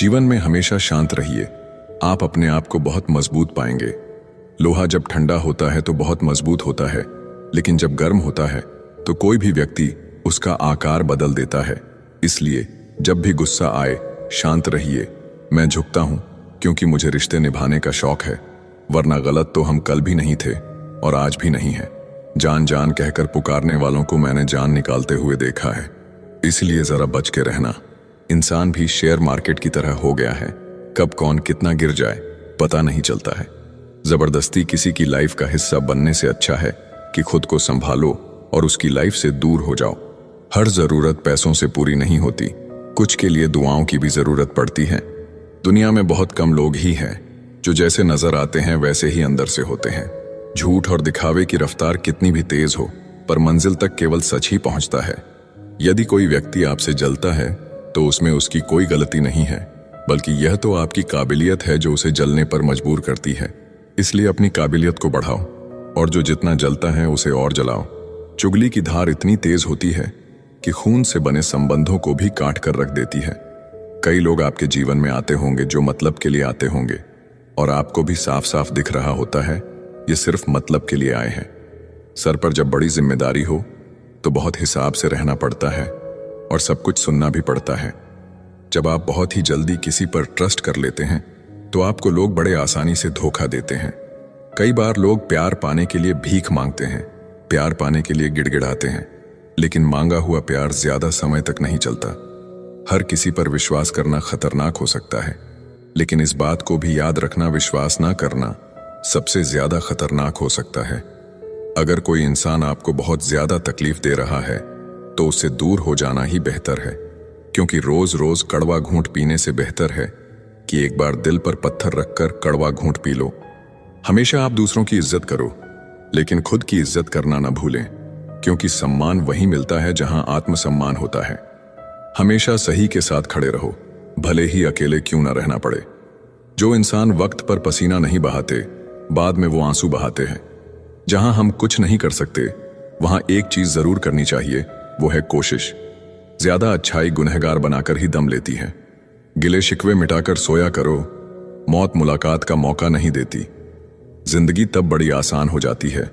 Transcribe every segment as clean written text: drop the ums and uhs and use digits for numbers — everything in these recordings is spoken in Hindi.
जीवन में हमेशा शांत रहिए। आप अपने आप को बहुत मजबूत पाएंगे। लोहा जब ठंडा होता है तो बहुत मजबूत होता है, लेकिन जब गर्म होता है तो कोई भी व्यक्ति उसका आकार बदल देता है। इसलिए जब भी गुस्सा आए, शांत रहिए। मैं झुकता हूं क्योंकि मुझे रिश्ते निभाने का शौक है, वरना गलत तो हम कल भी नहीं थे और आज भी नहीं है। जान जान कहकर पुकारने वालों को मैंने जान निकालते हुए देखा है। इसलिए जरा बच के रहना। इंसान भी शेयर मार्केट की तरह हो गया है, कब कौन कितना गिर जाए पता नहीं चलता है। जबरदस्ती किसी की लाइफ का हिस्सा बनने से अच्छा है कि खुद को संभालो और उसकी लाइफ से दूर हो जाओ। हर जरूरत पैसों से पूरी नहीं होती, कुछ के लिए दुआओं की भी जरूरत पड़ती है। दुनिया में बहुत कम लोग ही हैं जो जैसे नजर आते हैं वैसे ही अंदर से होते हैं। झूठ और दिखावे की रफ्तार कितनी भी तेज हो, पर मंजिल तक केवल सच ही पहुंचता है। यदि कोई व्यक्ति आपसे जलता है तो उसमें उसकी कोई गलती नहीं है, बल्कि यह तो आपकी काबिलियत है जो उसे जलने पर मजबूर करती है। इसलिए अपनी काबिलियत को बढ़ाओ और जो जितना जलता है उसे और जलाओ। चुगली की धार इतनी तेज होती है कि खून से बने संबंधों को भी काट कर रख देती है। कई लोग आपके जीवन में आते होंगे जो मतलब के लिए आते होंगे, और आपको भी साफ साफ दिख रहा होता है ये सिर्फ मतलब के लिए आए हैं। सर पर जब बड़ी जिम्मेदारी हो तो बहुत हिसाब से रहना पड़ता है और सब कुछ सुनना भी पड़ता है। जब आप बहुत ही जल्दी किसी पर ट्रस्ट कर लेते हैं तो आपको लोग बड़े आसानी से धोखा देते हैं। कई बार लोग प्यार पाने के लिए भीख मांगते हैं, प्यार पाने के लिए गिड़गिड़ाते हैं, लेकिन मांगा हुआ प्यार ज्यादा समय तक नहीं चलता। हर किसी पर विश्वास करना खतरनाक हो सकता है, लेकिन इस बात को भी याद रखना, विश्वास ना करना सबसे ज्यादा खतरनाक हो सकता है। अगर कोई इंसान आपको बहुत ज्यादा तकलीफ दे रहा है तो उससे दूर हो जाना ही बेहतर है, क्योंकि रोज रोज कड़वा घूंट पीने से बेहतर है कि एक बार दिल पर पत्थर रखकर कड़वा घूंट पी लो। हमेशा आप दूसरों की इज्जत करो, लेकिन खुद की इज्जत करना ना भूलें, क्योंकि सम्मान वहीं मिलता है जहां आत्मसम्मान होता है। हमेशा सही के साथ खड़े रहो, भले ही अकेले क्यों ना रहना पड़े। जो इंसान वक्त पर पसीना नहीं बहाते, बाद में वो आंसू बहाते हैं। जहां हम कुछ नहीं कर सकते वहां एक चीज जरूर करनी चाहिए, वो है कोशिश। ज्यादा अच्छाई गुनहगार बनाकर ही दम लेती है। गिले शिकवे मिटाकर सोया करो, मौत मुलाकात का मौका नहीं देती। जिंदगी तब बड़ी आसान हो जाती है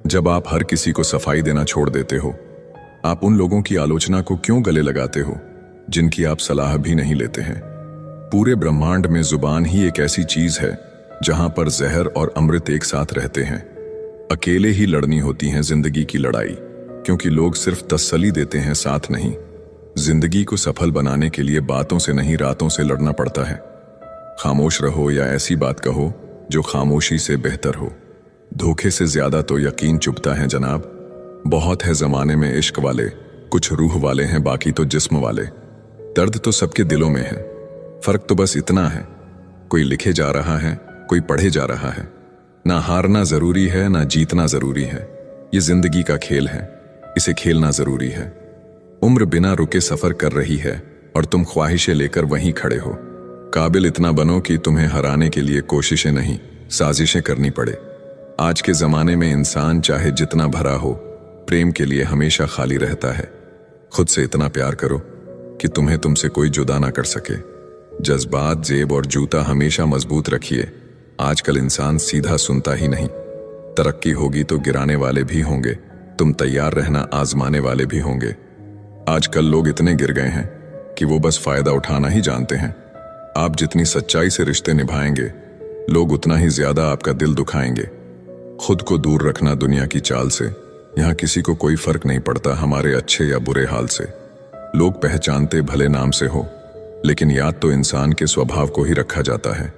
जब आप हर किसी को सफाई देना छोड़ देते हो। आप उन लोगों की आलोचना को क्यों गले लगाते हो जिनकी आप सलाह भी नहीं लेते हैं। पूरे ब्रह्मांड में जुबान ही एक ऐसी चीज है जहां पर जहर और अमृत एक साथ रहते हैं। अकेले ही लड़नी होती है जिंदगी की लड़ाई, क्योंकि लोग सिर्फ तसल्ली देते हैं, साथ नहीं। जिंदगी को सफल बनाने के लिए बातों से नहीं रातों से लड़ना पड़ता है। खामोश रहो या ऐसी बात कहो जो खामोशी से बेहतर हो। धोखे से ज्यादा तो यकीन चुभता है जनाब। बहुत है जमाने में इश्क वाले, कुछ रूह वाले हैं, बाकी तो जिस्म वाले। दर्द तो सबके दिलों में है, फर्क तो बस इतना है, कोई लिखे जा रहा है, कोई पढ़े जा रहा है। ना हारना जरूरी है, ना जीतना जरूरी है। ये जिंदगी का खेल है, इसे खेलना जरूरी है। उम्र बिना रुके सफर कर रही है और तुम ख्वाहिशें लेकर वहीं खड़े हो। काबिल इतना बनो कि तुम्हें हराने के लिए कोशिशें नहीं, साजिशें करनी पड़े। आज के जमाने में इंसान चाहे जितना भरा हो, प्रेम के लिए हमेशा खाली रहता है। खुद से इतना प्यार करो कि तुम्हें तुमसे कोई जुदा ना कर सके। जज्बात, जेब और जूता हमेशा मजबूत रखिए। आजकल इंसान सीधा सुनता ही नहीं। तरक्की होगी तो गिराने वाले भी होंगे, तुम तैयार रहना, आजमाने वाले भी होंगे। आजकल लोग इतने गिर गए हैं कि वो बस फायदा उठाना ही जानते हैं। आप जितनी सच्चाई से रिश्ते निभाएंगे, लोग उतना ही ज्यादा आपका दिल दुखाएंगे। खुद को दूर रखना दुनिया की चाल से। यहाँ किसी को कोई फर्क नहीं पड़ता हमारे अच्छे या बुरे हाल से। लोग पहचानते भले नाम से हो, लेकिन याद तो इंसान के स्वभाव को ही रखा जाता है।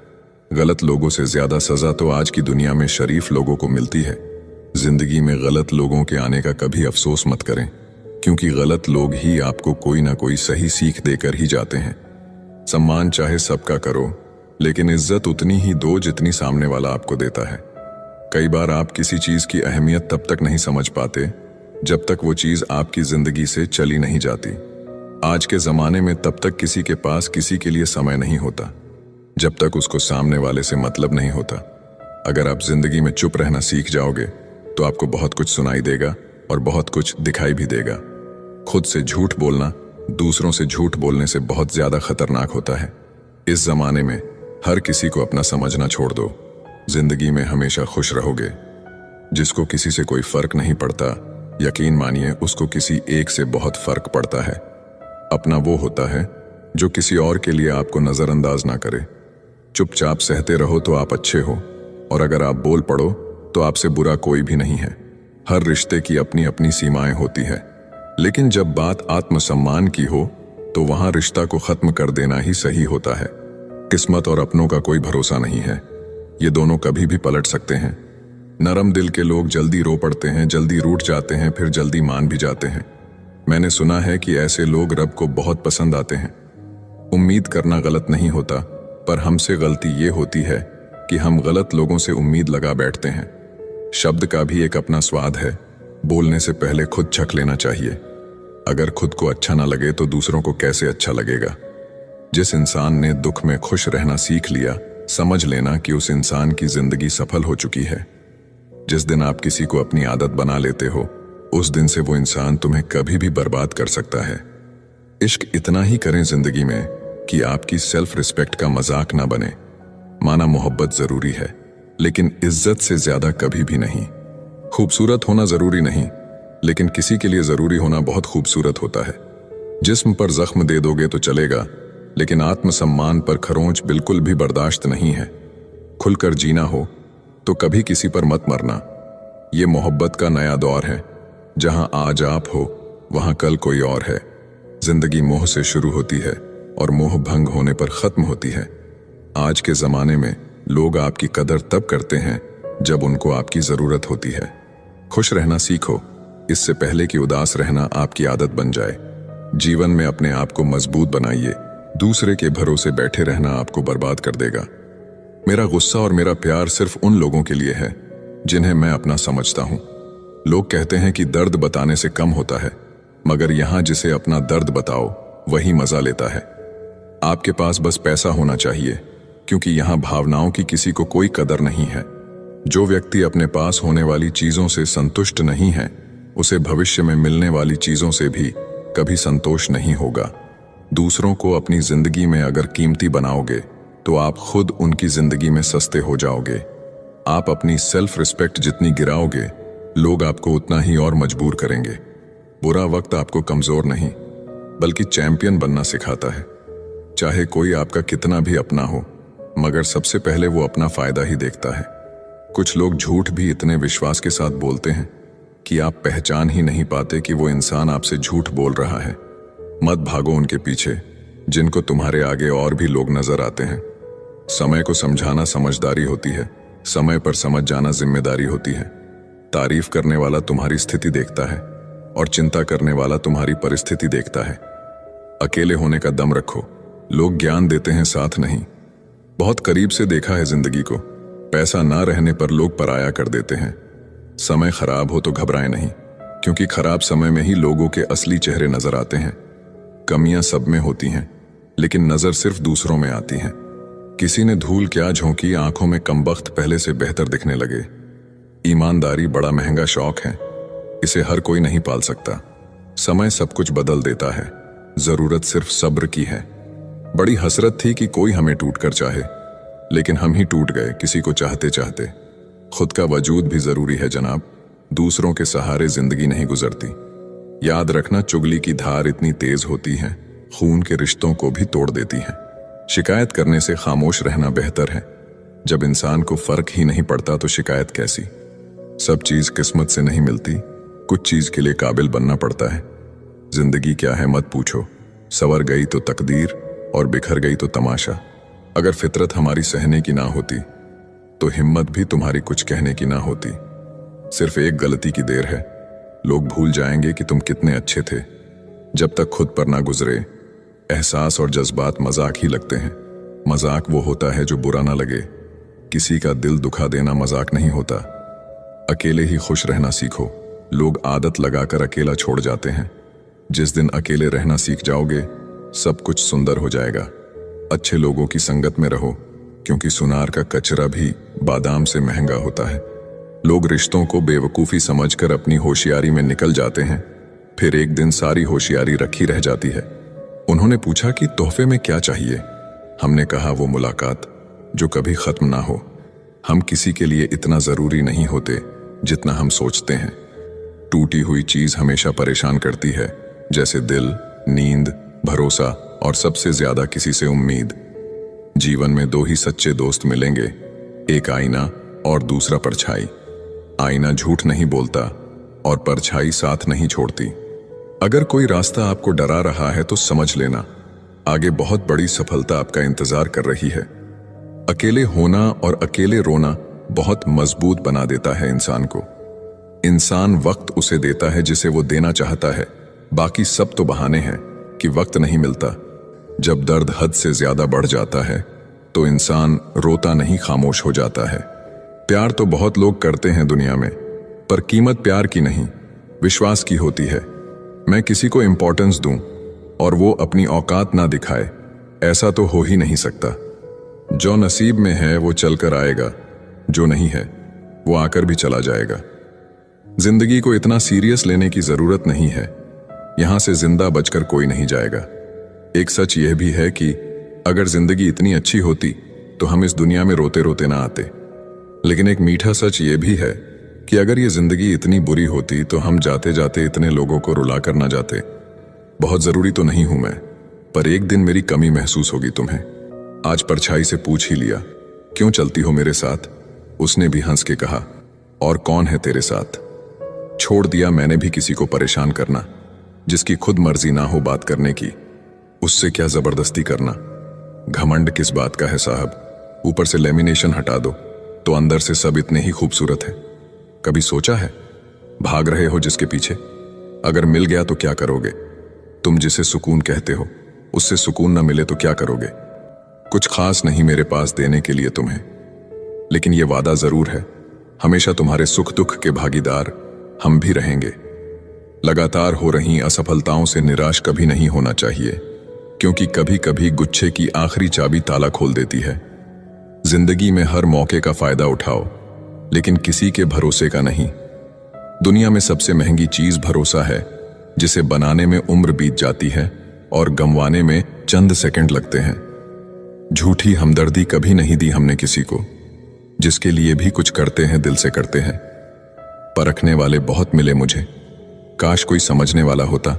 गलत लोगों से ज्यादा सजा तो आज की दुनिया में शरीफ लोगों को मिलती है। जिंदगी में गलत लोगों के आने का कभी अफसोस मत करें, क्योंकि गलत लोग ही आपको कोई ना कोई सही सीख देकर ही जाते हैं। सम्मान चाहे सबका करो, लेकिन इज्जत उतनी ही दो जितनी सामने वाला आपको देता है। कई बार आप किसी चीज की अहमियत तब तक नहीं समझ पाते जब तक वो चीज आपकी जिंदगी से चली नहीं जाती। आज के जमाने में तब तक किसी के पास किसी के लिए समय नहीं होता जब तक उसको सामने वाले से मतलब नहीं होता। अगर आप जिंदगी में चुप रहना सीख जाओगे तो आपको बहुत कुछ सुनाई देगा और बहुत कुछ दिखाई भी देगा। खुद से झूठ बोलना दूसरों से झूठ बोलने से बहुत ज्यादा खतरनाक होता है। इस जमाने में हर किसी को अपना समझना छोड़ दो। जिंदगी में हमेशा खुश रहोगे। जिसको किसी से कोई फर्क नहीं पड़ता, यकीन मानिए उसको किसी एक से बहुत फर्क पड़ता है। अपना वो होता है जो किसी और के लिए आपको नजरअंदाज ना करे। चुपचाप सहते रहो तो आप अच्छे हो, और अगर आप बोल पड़ो तो आपसे बुरा कोई भी नहीं है। हर रिश्ते की अपनी अपनी सीमाएं होती है, लेकिन जब बात आत्मसम्मान की हो तो वहां रिश्ता को खत्म कर देना ही सही होता है। किस्मत और अपनों का कोई भरोसा नहीं है, ये दोनों कभी भी पलट सकते हैं। नरम दिल के लोग जल्दी रो पड़ते हैं, जल्दी रूठ जाते हैं, फिर जल्दी मान भी जाते हैं। मैंने सुना है कि ऐसे लोग रब को बहुत पसंद आते हैं। उम्मीद करना गलत नहीं होता, पर हमसे गलती ये होती है कि हम गलत लोगों से उम्मीद लगा बैठते हैं। शब्द का भी एक अपना स्वाद है, बोलने से पहले खुद चख लेना चाहिए। अगर खुद को अच्छा ना लगे तो दूसरों को कैसे अच्छा लगेगा। जिस इंसान ने दुख में खुश रहना सीख लिया, समझ लेना कि उस इंसान की जिंदगी सफल हो चुकी है। जिस दिन आप किसी को अपनी आदत बना लेते हो, उस दिन से वो इंसान तुम्हें कभी भी बर्बाद कर सकता है। इश्क इतना ही करें जिंदगी में कि आपकी सेल्फ रिस्पेक्ट का मजाक ना बने। माना मोहब्बत जरूरी है, लेकिन इज्जत से ज्यादा कभी भी नहीं। खूबसूरत होना जरूरी नहीं, लेकिन किसी के लिए जरूरी होना बहुत खूबसूरत होता है। जिस्म पर जख्म दे दोगे तो चलेगा, लेकिन आत्मसम्मान पर खरोंच बिल्कुल भी बर्दाश्त नहीं है। खुलकर जीना हो तो कभी किसी पर मत मरना। ये मोहब्बत का नया दौर है, जहां आज आप हो वहां कल कोई और है। जिंदगी मोह से शुरू होती है और मोह भंग होने पर खत्म होती है। आज के जमाने में लोग आपकी कदर तब करते हैं जब उनको आपकी जरूरत होती है। खुश रहना सीखो, इससे पहले कि उदास रहना आपकी आदत बन जाए। जीवन में अपने आप को मजबूत बनाइए, दूसरे के भरोसे बैठे रहना आपको बर्बाद कर देगा। मेरा गुस्सा और मेरा प्यार सिर्फ उन लोगों के लिए है जिन्हें मैं अपना समझता हूं। लोग कहते हैं कि दर्द बताने से कम होता है, मगर यहां जिसे अपना दर्द बताओ वही मजा लेता है। आपके पास बस पैसा होना चाहिए, क्योंकि यहां भावनाओं की किसी को कोई कदर नहीं है। जो व्यक्ति अपने पास होने वाली चीजों से संतुष्ट नहीं है, उसे भविष्य में मिलने वाली चीजों से भी कभी संतोष नहीं होगा। दूसरों को अपनी जिंदगी में अगर कीमती बनाओगे तो आप खुद उनकी जिंदगी में सस्ते हो जाओगे। आप अपनी सेल्फ रिस्पेक्ट जितनी गिराओगे, लोग आपको उतना ही और मजबूर करेंगे। बुरा वक्त आपको कमजोर नहीं, बल्कि चैंपियन बनना सिखाता है। चाहे कोई आपका कितना भी अपना हो, मगर सबसे पहले वो अपना फायदा ही देखता है। कुछ लोग झूठ भी इतने विश्वास के साथ बोलते हैं कि आप पहचान ही नहीं पाते कि वो इंसान आपसे झूठ बोल रहा है। मत भागो उनके पीछे, जिनको तुम्हारे आगे और भी लोग नजर आते हैं। समय को समझाना समझदारी होती है, समय पर समझ जाना जिम्मेदारी होती है। तारीफ करने वाला तुम्हारी स्थिति देखता है और चिंता करने वाला तुम्हारी परिस्थिति देखता है। अकेले होने का दम रखो, लोग ज्ञान देते हैं, साथ नहीं। बहुत करीब से देखा है जिंदगी को, पैसा ना रहने पर लोग पराया कर देते हैं। समय खराब हो तो घबराएं नहीं, क्योंकि खराब समय में ही लोगों के असली चेहरे नजर आते हैं। कमियां सब में होती हैं, लेकिन नजर सिर्फ दूसरों में आती हैं। किसी ने धूल क्या झोंकी, आंखों में कमबख्त पहले से बेहतर दिखने लगे। ईमानदारी बड़ा महंगा शौक है, इसे हर कोई नहीं पाल सकता। समय सब कुछ बदल देता है, जरूरत सिर्फ सब्र की है। बड़ी हसरत थी कि कोई हमें टूट कर चाहे, लेकिन हम ही टूट गए किसी को चाहते चाहते। खुद का वजूद भी जरूरी है जनाब, दूसरों के सहारे जिंदगी नहीं गुजरती। याद रखना, चुगली की धार इतनी तेज होती है, खून के रिश्तों को भी तोड़ देती है। शिकायत करने से खामोश रहना बेहतर है। जब इंसान को फर्क ही नहीं पड़ता तो शिकायत कैसी। सब चीज किस्मत से नहीं मिलती, कुछ चीज के लिए काबिल बनना पड़ता है। जिंदगी क्या है मत पूछो, सवर गई तो तकदीर और बिखर गई तो तमाशा। अगर फितरत हमारी सहने की ना होती तो हिम्मत भी तुम्हारी कुछ कहने की ना होती। सिर्फ एक गलती की देर है, लोग भूल जाएंगे कि तुम कितने अच्छे थे। जब तक खुद पर ना गुजरे, एहसास और जज्बात मजाक ही लगते हैं। मजाक वो होता है जो बुरा ना लगे। किसी का दिल दुखा देना मजाक नहीं होता। अकेले ही खुश रहना सीखो। लोग आदत लगाकर अकेला छोड़ जाते हैं। जिस दिन अकेले रहना सीख जाओगे, सब कुछ सुंदर हो जाएगा। अच्छे लोगों की संगत में रहो, क्योंकि सुनार का कचरा भी बादाम से महंगा होता है। लोग रिश्तों को बेवकूफ़ी समझकर अपनी होशियारी में निकल जाते हैं, फिर एक दिन सारी होशियारी रखी रह जाती है। उन्होंने पूछा कि तोहफे में क्या चाहिए। हमने कहा वो मुलाकात जो कभी खत्म ना हो। हम किसी के लिए इतना जरूरी नहीं होते जितना हम सोचते हैं। टूटी हुई चीज हमेशा परेशान करती है, जैसे दिल, नींद, भरोसा और सबसे ज्यादा किसी से उम्मीद। जीवन में दो ही सच्चे दोस्त मिलेंगे, एक आईना और दूसरा परछाई। आईना झूठ नहीं बोलता और परछाई साथ नहीं छोड़ती। अगर कोई रास्ता आपको डरा रहा है तो समझ लेना, आगे बहुत बड़ी सफलता आपका इंतजार कर रही है। अकेले होना और अकेले रोना बहुत मजबूत बना देता है इंसान को। इंसान वक्त उसे देता है जिसे वो देना चाहता है, बाकी सब तो बहाने हैं कि वक्त नहीं मिलता। जब दर्द हद से ज्यादा बढ़ जाता है तो इंसान रोता नहीं, खामोश हो जाता है। प्यार तो बहुत लोग करते हैं दुनिया में, पर कीमत प्यार की नहीं, विश्वास की होती है। मैं किसी को इंपॉर्टेंस दूं और वो अपनी औकात ना दिखाए, ऐसा तो हो ही नहीं सकता। जो नसीब में है वो चलकर आएगा, जो नहीं है वो आकर भी चला जाएगा। जिंदगी को इतना सीरियस लेने की जरूरत नहीं है। यहां से जिंदा बचकर कोई नहीं जाएगा। एक सच यह भी है कि अगर जिंदगी इतनी अच्छी होती तो हम इस दुनिया में रोते रोते ना आते। लेकिन एक मीठा सच ये भी है कि अगर ये जिंदगी इतनी बुरी होती तो हम जाते जाते इतने लोगों को रुला कर ना जाते। बहुत जरूरी तो नहीं हूं मैं, पर एक दिन मेरी कमी महसूस होगी तुम्हें। आज परछाई से पूछ ही लिया, क्यों चलती हो मेरे साथ? उसने भी हंस के कहा, और कौन है तेरे साथ? छोड़ दिया मैंने भी किसी को परेशान करना, जिसकी खुद मर्जी ना हो बात करने की, उससे क्या जबरदस्ती करना। घमंड किस बात का है साहब? ऊपर से लेमिनेशन हटा दो तो अंदर से सब इतने ही खूबसूरत है। कभी सोचा है भाग रहे हो जिसके पीछे, अगर मिल गया तो क्या करोगे? तुम जिसे सुकून कहते हो उससे सुकून न मिले तो क्या करोगे? कुछ खास नहीं मेरे पास देने के लिए तुम्हें, लेकिन यह वादा जरूर है, हमेशा तुम्हारे सुख दुख के भागीदार हम भी रहेंगे। लगातार हो रही असफलताओं से निराश कभी नहीं होना चाहिए, क्योंकि कभी कभी गुच्छे की आखिरी चाबी ताला खोल देती है। जिंदगी में हर मौके का फायदा उठाओ, लेकिन किसी के भरोसे का नहीं। दुनिया में सबसे महंगी चीज भरोसा है, जिसे बनाने में उम्र बीत जाती है और गंवाने में चंद सेकंड लगते हैं। झूठी हमदर्दी कभी नहीं दी हमने किसी को, जिसके लिए भी कुछ करते हैं दिल से करते हैं। परखने वाले बहुत मिले मुझे, काश कोई समझने वाला होता।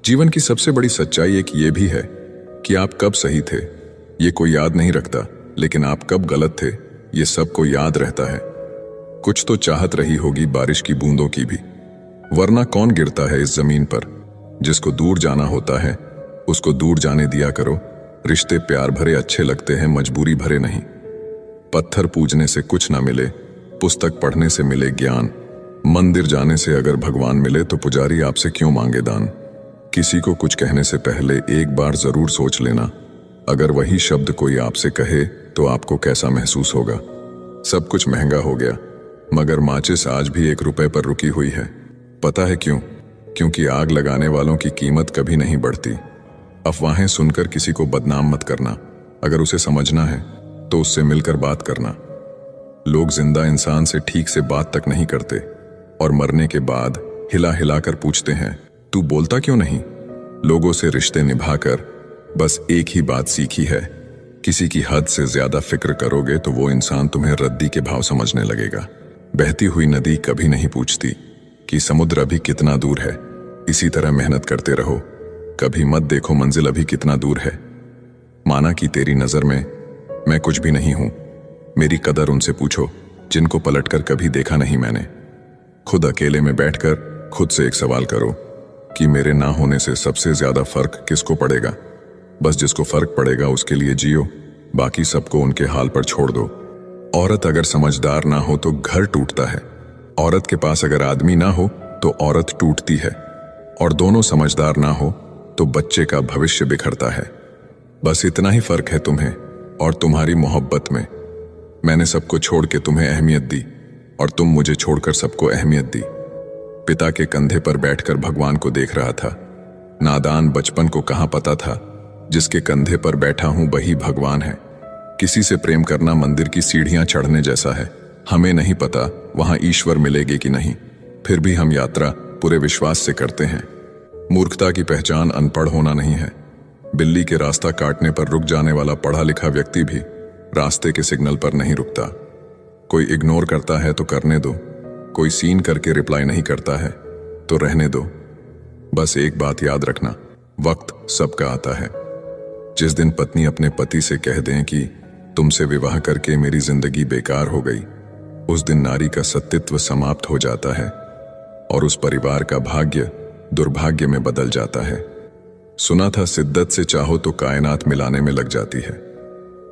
जीवन की सबसे बड़ी सच्चाई एक ये भी है कि आप कब सही थे ये कोई याद नहीं रखता, लेकिन आप कब गलत थे ये सबको याद रहता है। कुछ तो चाहत रही होगी बारिश की बूंदों की भी, वरना कौन गिरता है इस जमीन पर। जिसको दूर जाना होता है उसको दूर जाने दिया करो। रिश्ते प्यार भरे अच्छे लगते हैं, मजबूरी भरे नहीं। पत्थर पूजने से कुछ ना मिले, पुस्तक पढ़ने से मिले ज्ञान। मंदिर जाने से अगर भगवान मिले तो पुजारी आपसे क्यों मांगे दान। किसी को कुछ कहने से पहले एक बार जरूर सोच लेना, अगर वही शब्द कोई आपसे कहे तो आपको कैसा महसूस होगा। सब कुछ महंगा हो गया, मगर माचिस आज भी 1 रुपए पर रुकी हुई है। पता है क्यों? क्योंकि आग लगाने वालों की कीमत कभी नहीं बढ़ती। अफवाहें सुनकर किसी को बदनाम मत करना, अगर उसे समझना है तो उससे मिलकर बात करना। लोग जिंदा इंसान से ठीक से बात तक नहीं करते और मरने के बाद हिला हिलाकर पूछते हैं, तू बोलता क्यों नहीं? लोगों से रिश्ते निभाकर बस एक ही बात सीखी है, किसी की हद से ज्यादा फिक्र करोगे तो वो इंसान तुम्हें रद्दी के भाव समझने लगेगा। बहती हुई नदी कभी नहीं पूछती कि समुद्र अभी कितना दूर है। इसी तरह मेहनत करते रहो, कभी मत देखो मंजिल अभी कितना दूर है। माना कि तेरी नजर में मैं कुछ भी नहीं हूं, मेरी कदर उनसे पूछो जिनको पलटकर कभी देखा नहीं मैंने। खुद अकेले में बैठकर खुद से एक सवाल करो कि मेरे ना होने से सबसे ज्यादा फर्क किसको पड़ेगा। बस जिसको फर्क पड़ेगा उसके लिए जियो, बाकी सबको उनके हाल पर छोड़ दो। औरत अगर समझदार ना हो तो घर टूटता है, औरत के पास अगर आदमी ना हो तो औरत टूटती है, और दोनों समझदार ना हो तो बच्चे का भविष्य बिखरता है। बस इतना ही फर्क है तुम्हें और तुम्हारी मोहब्बत में। मैंने सबको छोड़ के तुम्हें अहमियत दी और तुम मुझे छोड़कर सबको अहमियत दी। पिता के कंधे पर बैठकर भगवान को देख रहा था। नादान बचपन को कहां पता था जिसके कंधे पर बैठा हूं वही भगवान है। किसी से प्रेम करना मंदिर की सीढ़ियां चढ़ने जैसा है। हमें नहीं पता वहां ईश्वर मिलेगी कि नहीं, फिर भी हम यात्रा पूरे विश्वास से करते हैं। मूर्खता की पहचान अनपढ़ होना नहीं है, बिल्ली के रास्ता काटने पर रुक जाने वाला पढ़ा लिखा व्यक्ति भी रास्ते के सिग्नल पर नहीं रुकता। कोई इग्नोर करता है तो करने दो, कोई सीन करके रिप्लाई नहीं करता है तो रहने दो। बस एक बात याद रखना, वक्त सबका आता है। जिस दिन पत्नी अपने पति से कह दें कि तुमसे विवाह करके मेरी जिंदगी बेकार हो गई, उस दिन नारी का सतीत्व समाप्त हो जाता है और उस परिवार का भाग्य दुर्भाग्य में बदल जाता है। सुना था शिद्दत से चाहो तो कायनात मिलाने में लग जाती है।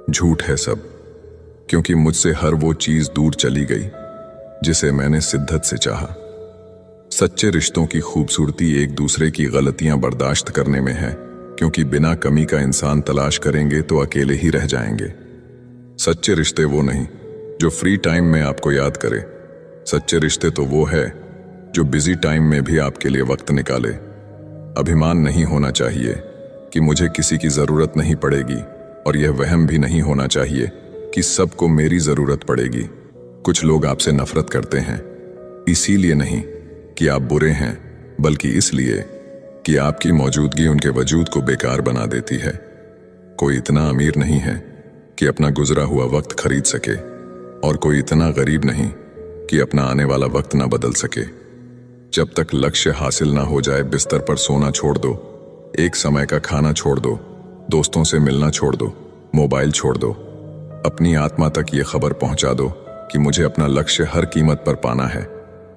झूठ है सब, क्योंकि मुझसे हर वो चीज दूर चली गई जिसे मैंने शिद्दत से चाहा। सच्चे रिश्तों की खूबसूरती एक दूसरे की गलतियां बर्दाश्त करने में है, क्योंकि बिना कमी का इंसान तलाश करेंगे तो अकेले ही रह जाएंगे। सच्चे रिश्ते वो नहीं जो फ्री टाइम में आपको याद करे, सच्चे रिश्ते तो वो है जो बिजी टाइम में भी आपके लिए वक्त निकाले। अभिमान नहीं होना चाहिए कि मुझे किसी की जरूरत नहीं पड़ेगी, और यह वहम भी नहीं होना चाहिए कि सबको मेरी जरूरत पड़ेगी। कुछ लोग आपसे नफरत करते हैं, इसीलिए नहीं कि आप बुरे हैं, बल्कि इसलिए कि आपकी मौजूदगी उनके वजूद को बेकार बना देती है। कोई इतना अमीर नहीं है कि अपना गुजरा हुआ वक्त खरीद सके, और कोई इतना गरीब नहीं कि अपना आने वाला वक्त ना बदल सके। जब तक लक्ष्य हासिल ना हो जाए बिस्तर पर सोना छोड़ दो, एक समय का खाना छोड़ दो, दोस्तों से मिलना छोड़ दो, मोबाइल छोड़ दो। अपनी आत्मा तक ये खबर पहुंचा दो कि मुझे अपना लक्ष्य हर कीमत पर पाना है।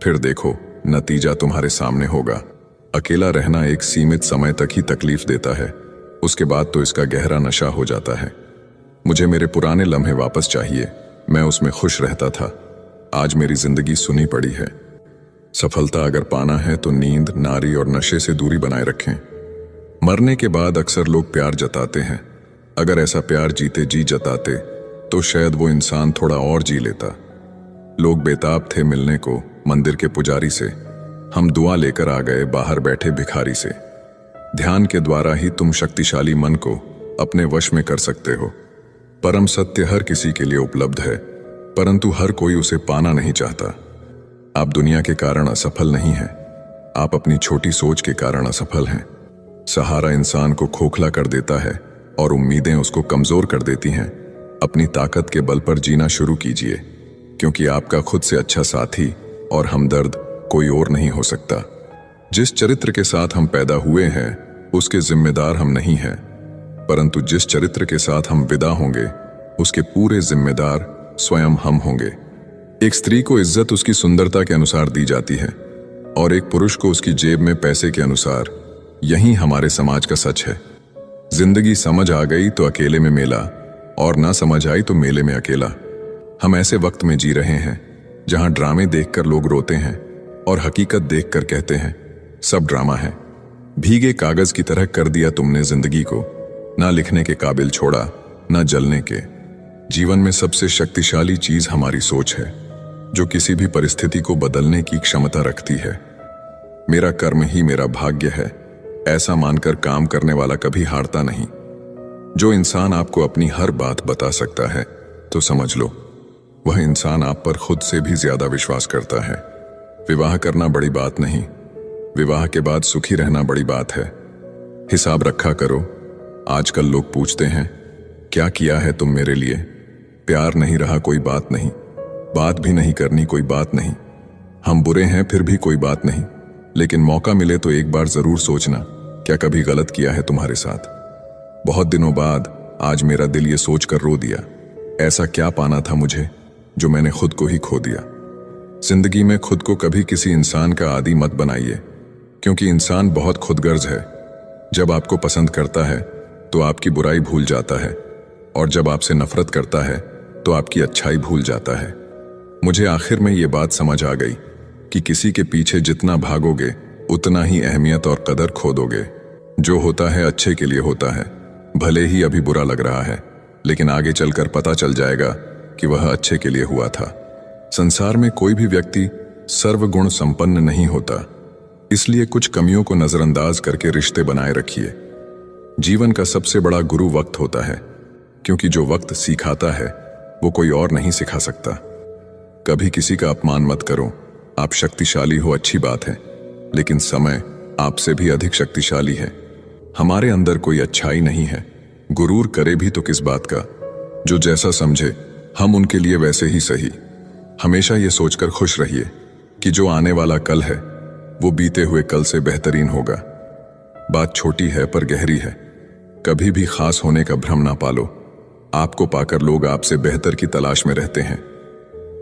फिर देखो, नतीजा तुम्हारे सामने होगा। अकेला रहना एक सीमित समय तक ही तकलीफ देता है, उसके बाद तो इसका गहरा नशा हो जाता है। मुझे मेरे पुराने लम्हे वापस चाहिए, मैं उसमें खुश रहता था। आज मेरी जिंदगी सुनी पड़ी है। सफलता अगर पाना है तो नींद, नारी और नशे से दूरी बनाए रखें। मरने के बाद अक्सर लोग प्यार जताते हैं। अगर ऐसा प्यार जीते जी जताते तो शायद वो इंसान थोड़ा और जी लेता। लोग बेताब थे मिलने को मंदिर के पुजारी से, हम दुआ लेकर आ गए बाहर बैठे भिखारी से। ध्यान के द्वारा ही तुम शक्तिशाली मन को अपने वश में कर सकते हो। परम सत्य हर किसी के लिए उपलब्ध है, परंतु हर कोई उसे पाना नहीं चाहता। आप दुनिया के कारण असफल नहीं हैं, आप अपनी छोटी सोच के कारण असफल हैं। सहारा इंसान को खोखला कर देता है और उम्मीदें उसको कमजोर कर देती हैं। अपनी ताकत के बल पर जीना शुरू कीजिए, क्योंकि आपका खुद से अच्छा साथी और हमदर्द कोई और नहीं हो सकता। जिस चरित्र के साथ हम पैदा हुए हैं उसके जिम्मेदार हम नहीं हैं, परंतु जिस चरित्र के साथ हम विदा होंगे उसके पूरे जिम्मेदार स्वयं हम होंगे। एक स्त्री को इज्जत उसकी सुंदरता के अनुसार दी जाती है और एक पुरुष को उसकी जेब में पैसे के अनुसार। यही हमारे समाज का सच है। जिंदगी समझ आ गई तो अकेले में मेला, और ना समझ आई तो मेले में अकेला। हम ऐसे वक्त में जी रहे हैं जहां ड्रामे देखकर लोग रोते हैं और हकीकत देखकर कहते हैं सब ड्रामा है। भीगे कागज की तरह कर दिया तुमने जिंदगी को, ना लिखने के काबिल छोड़ा ना जलने के। जीवन में सबसे शक्तिशाली चीज हमारी सोच है, जो किसी भी परिस्थिति को बदलने की क्षमता रखती है। मेरा कर्म ही मेरा भाग्य है, ऐसा मानकर काम करने वाला कभी हारता नहीं। जो इंसान आपको अपनी हर बात बता सकता है तो समझ लो वह इंसान आप पर खुद से भी ज्यादा विश्वास करता है। विवाह करना बड़ी बात नहीं, विवाह के बाद सुखी रहना बड़ी बात है। हिसाब रखा करो। आजकल लोग पूछते हैं क्या किया है तुम मेरे लिए। प्यार नहीं रहा कोई बात नहीं, बात भी नहीं करनी कोई बात नहीं। हम बुरे हैं फिर भी कोई बात नहीं, लेकिन मौका मिले तो एक बार जरूर सोचना क्या कभी गलत किया है तुम्हारे साथ। बहुत दिनों बाद आज मेरा दिल ये सोचकर रो दिया, ऐसा क्या पाना था मुझे जो मैंने खुद को ही खो दिया। जिंदगी में खुद को कभी किसी इंसान का आदी मत बनाइए, क्योंकि इंसान बहुत खुदगर्ज है। जब आपको पसंद करता है तो आपकी बुराई भूल जाता है, और जब आपसे नफरत करता है तो आपकी अच्छाई भूल जाता है। मुझे आखिर में ये बात समझ आ गई कि किसी के पीछे जितना भागोगे उतना ही अहमियत और कदर खो दोगे। जो होता है अच्छे के लिए होता है, भले ही अभी बुरा लग रहा है, लेकिन आगे चलकर पता चल जाएगा कि वह अच्छे के लिए हुआ था। संसार में कोई भी व्यक्ति सर्वगुण संपन्न नहीं होता, इसलिए कुछ कमियों को नजरअंदाज करके रिश्ते बनाए रखिए। जीवन का सबसे बड़ा गुरु वक्त होता है, क्योंकि जो वक्त सिखाता है वो कोई और नहीं सिखा सकता। कभी किसी का अपमान मत करो। आप शक्तिशाली हो अच्छी बात है, लेकिन समय आपसे भी अधिक शक्तिशाली है। हमारे अंदर कोई अच्छाई नहीं है, गुरूर करे भी तो किस बात का। जो जैसा समझे हम उनके लिए वैसे ही सही। हमेशा ये सोचकर खुश रहिए कि जो आने वाला कल है वो बीते हुए कल से बेहतरीन होगा। बात छोटी है पर गहरी है। कभी भी खास होने का भ्रम ना पालो। आपको पाकर लोग आपसे बेहतर की तलाश में रहते हैं।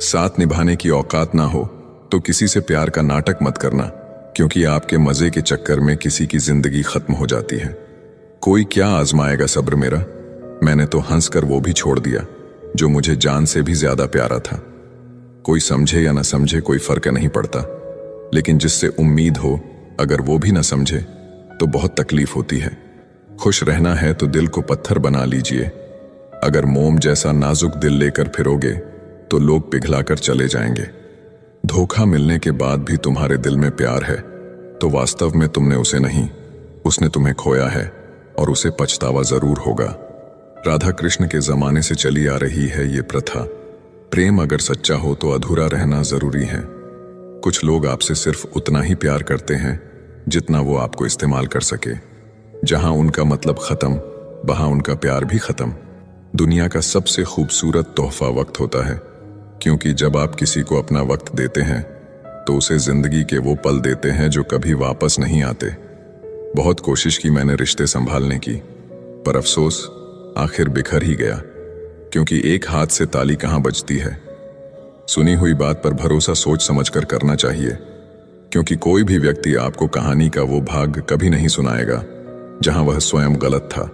साथ निभाने की औकात ना हो तो किसी से प्यार का नाटक मत करना, क्योंकि आपके मजे के चक्कर में किसी की जिंदगी खत्म हो जाती है। कोई क्या आजमाएगा सब्र मेरा। मैंने तो हंसकर वो भी छोड़ दिया जो मुझे जान से भी ज्यादा प्यारा था। कोई समझे या ना समझे कोई फर्क नहीं पड़ता, लेकिन जिससे उम्मीद हो अगर वो भी ना समझे तो बहुत तकलीफ होती है। खुश रहना है तो दिल को पत्थर बना लीजिए। अगर मोम जैसा नाजुक दिल लेकर फिरोगे तो लोग पिघलाकर चले जाएंगे। धोखा मिलने के बाद भी तुम्हारे दिल में प्यार है तो वास्तव में तुमने उसे नहीं, उसने तुम्हें खोया है और उसे पछतावा जरूर होगा। राधा कृष्ण के जमाने से चली आ रही है ये प्रथा। प्रेम अगर सच्चा हो तो अधूरा रहना जरूरी है। कुछ लोग आपसे सिर्फ उतना ही प्यार करते हैं जितना वो आपको इस्तेमाल कर सके। जहां उनका मतलब खत्म वहां उनका प्यार भी खत्म। दुनिया का सबसे खूबसूरत तोहफा वक्त होता है, क्योंकि जब आप किसी को अपना वक्त देते हैं तो उसे जिंदगी के वो पल देते हैं जो कभी वापस नहीं आते। बहुत कोशिश की मैंने रिश्ते संभालने की, पर अफसोस आखिर बिखर ही गया, क्योंकि एक हाथ से ताली कहां बजती है। सुनी हुई बात पर भरोसा सोच समझकर करना चाहिए, क्योंकि कोई भी व्यक्ति आपको कहानी का वो भाग कभी नहीं सुनाएगा जहां वह स्वयं गलत था।